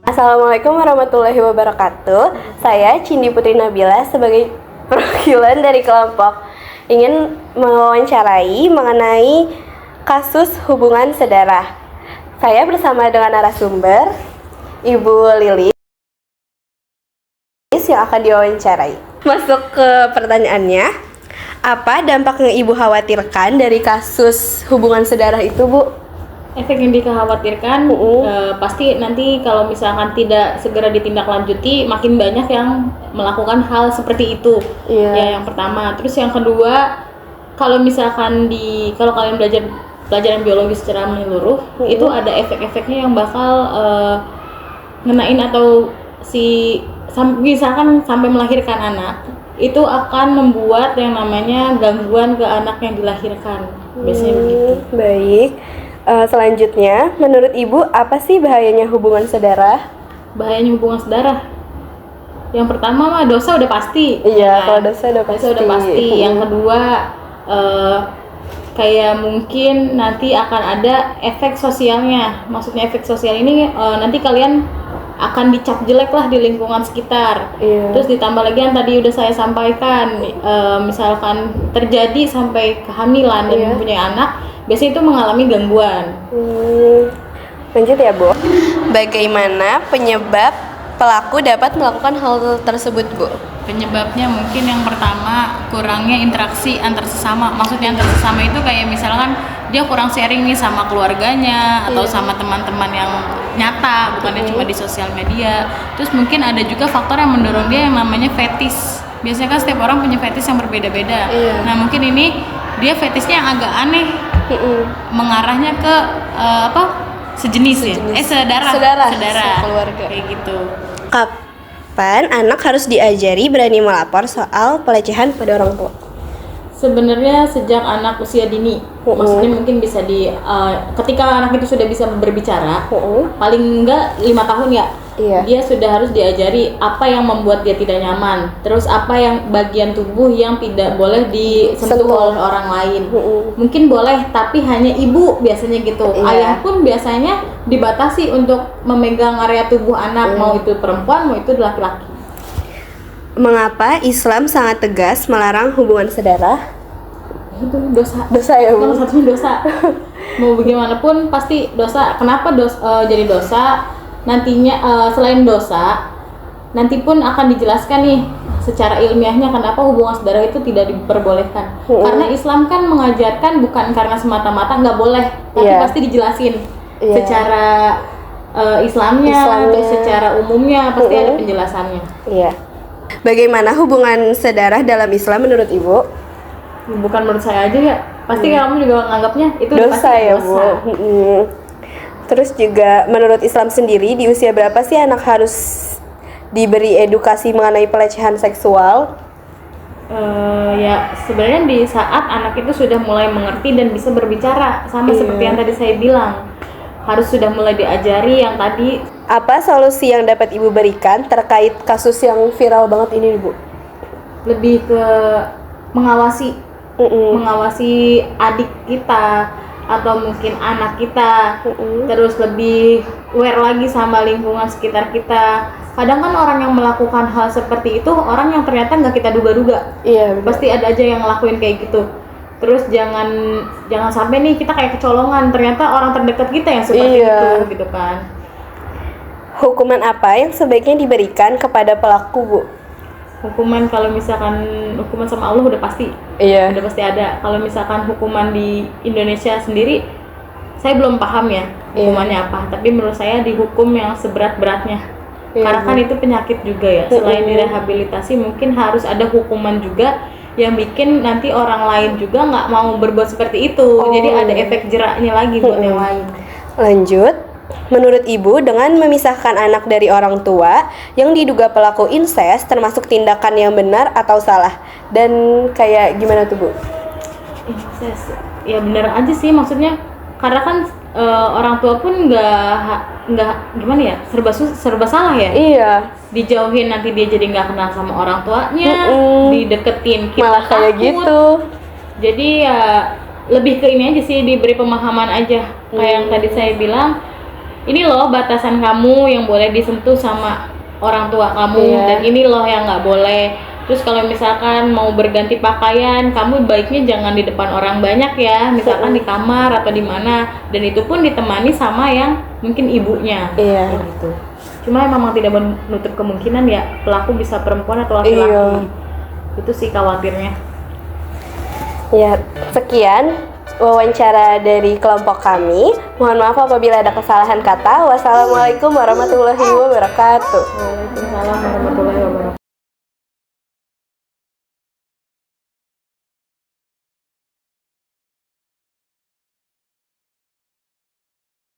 Assalamualaikum warahmatullahi wabarakatuh. Saya Cindy Putri Nabila sebagai perwakilan dari kelompok ingin mewawancarai mengenai kasus hubungan sedarah. Saya bersama dengan narasumber Ibu Lilis yang akan diwawancarai. Masuk ke pertanyaannya, apa dampak yang Ibu khawatirkan dari kasus hubungan sedarah itu, Bu? Efek yang dikhawatirkan pasti nanti kalau misalkan tidak segera ditindaklanjuti makin banyak yang melakukan hal seperti itu. Ya, yang pertama. Terus yang kedua, kalau misalkan kalau kalian belajar pelajaran biologi secara menyeluruh, itu ada efek-efeknya yang bakal ngenain atau misalkan sampai melahirkan anak, itu akan membuat yang namanya gangguan ke anak yang dilahirkan. Biasanya begitu. Baik. Selanjutnya, menurut Ibu, apa sih bahayanya hubungan sedarah? Bahayanya hubungan sedarah? Yang pertama mah dosa udah pasti. Iya, kalau dosa udah pasti. Dosa udah pasti. Yang kedua, kayak mungkin nanti akan ada efek sosialnya. Maksudnya efek sosial ini nanti kalian akan dicap jelek lah di lingkungan sekitar. Terus ditambah lagi yang tadi udah saya sampaikan, misalkan terjadi sampai kehamilan dan mempunyai anak, biasanya itu mengalami gangguan. Lanjut ya, Bu. Bagaimana penyebab pelaku dapat melakukan hal tersebut, Bu? Penyebabnya mungkin yang pertama kurangnya interaksi antar sesama. Maksudnya antar sesama itu kayak misalkan dia kurang sharing nih sama keluarganya atau sama teman-teman yang nyata, bukannya cuma di sosial media. Terus mungkin ada juga faktor yang mendorong dia yang namanya fetis. Biasanya kan setiap orang punya fetis yang berbeda-beda. Nah, mungkin ini dia fetisnya yang agak aneh. Mengarahnya ke sejenis ya? Sedarah keluarga. Kayak gitu. Kapan anak harus diajari berani melapor soal pelecehan pada orang tua? Sebenarnya sejak anak usia dini. Maksudnya mungkin bisa ketika anak itu sudah bisa berbicara, paling enggak 5 tahun ya. Dia sudah harus diajari apa yang membuat dia tidak nyaman. Terus apa yang bagian tubuh yang tidak boleh disentuh oleh orang lain. Mungkin boleh, tapi hanya ibu biasanya gitu. Ayah pun biasanya dibatasi untuk memegang area tubuh anak, mau itu perempuan, mau itu laki-laki. Mengapa Islam sangat tegas melarang hubungan sedarah? Itu dosa ya, Bu? Salah satunya dosa. Mau bagaimanapun pasti dosa. Kenapa jadi dosa? Nantinya selain dosa, nanti pun akan dijelaskan nih secara ilmiahnya kenapa hubungan saudara itu tidak diperbolehkan. Karena Islam kan mengajarkan bukan karena semata-mata nggak boleh, tapi pasti dijelasin secara Islamnya, terus secara umumnya pasti ada penjelasannya. Bagaimana hubungan sedarah dalam Islam menurut Ibu? Bukan menurut saya aja ya, pasti kamu juga menganggapnya itu dosa pasti ya, Bu. Terus juga menurut Islam sendiri di usia berapa sih anak harus diberi edukasi mengenai pelecehan seksual? Ya sebenarnya di saat anak itu sudah mulai mengerti dan bisa berbicara, sama seperti yang tadi saya bilang, harus sudah mulai diajari yang tadi. Apa solusi yang dapat Ibu berikan terkait kasus yang viral banget ini, Bu? Lebih ke mengawasi adik kita atau mungkin anak kita, terus lebih aware lagi sama lingkungan sekitar kita. Kadang kan orang yang melakukan hal seperti itu orang yang ternyata nggak kita duga-duga. Pasti ada aja yang ngelakuin kayak gitu. Terus jangan sampai nih kita kayak kecolongan, ternyata orang terdekat kita yang seperti itu gitu kan. Hukuman apa yang sebaiknya diberikan kepada pelaku, Bu? Hukuman kalau misalkan hukuman sama Allah udah pasti. Udah pasti ada. Kalau misalkan hukuman di Indonesia sendiri saya belum paham ya hukumannya apa, tapi menurut saya dihukum yang seberat-beratnya. Karena kan itu penyakit juga ya. Selain direhabilitasi mungkin harus ada hukuman juga yang bikin nanti orang lain juga nggak mau berbuat seperti itu. Jadi ada efek jeraknya lagi buat yang lain. Lanjut. Menurut Ibu, dengan memisahkan anak dari orang tua yang diduga pelaku insest termasuk tindakan yang benar atau salah? Dan kayak gimana tuh, Bu? Insest, ya benar aja sih, maksudnya karena kan orang tua pun nggak gimana ya, serba salah ya. Dijauhin nanti dia jadi nggak kenal sama orang tuanya, dideketin kita malah kayak takut. gitu. Jadi ya lebih ke ini aja sih, diberi pemahaman aja. Kayak yang tadi saya bilang, ini loh batasan kamu yang boleh disentuh sama orang tua kamu, dan ini loh yang nggak boleh. Terus kalau misalkan mau berganti pakaian, kamu baiknya jangan di depan orang banyak ya, misalkan di kamar atau di mana, dan itu pun ditemani sama yang mungkin ibunya. Gitu. Cuma memang tidak menutup kemungkinan ya pelaku bisa perempuan atau laki-laki. Itu sih khawatirnya. Ya, sekian wawancara dari kelompok kami. Mohon maaf apabila ada kesalahan kata. Wassalamualaikum warahmatullahi wabarakatuh. Waalaikumsalam warahmatullahi wabarakatuh.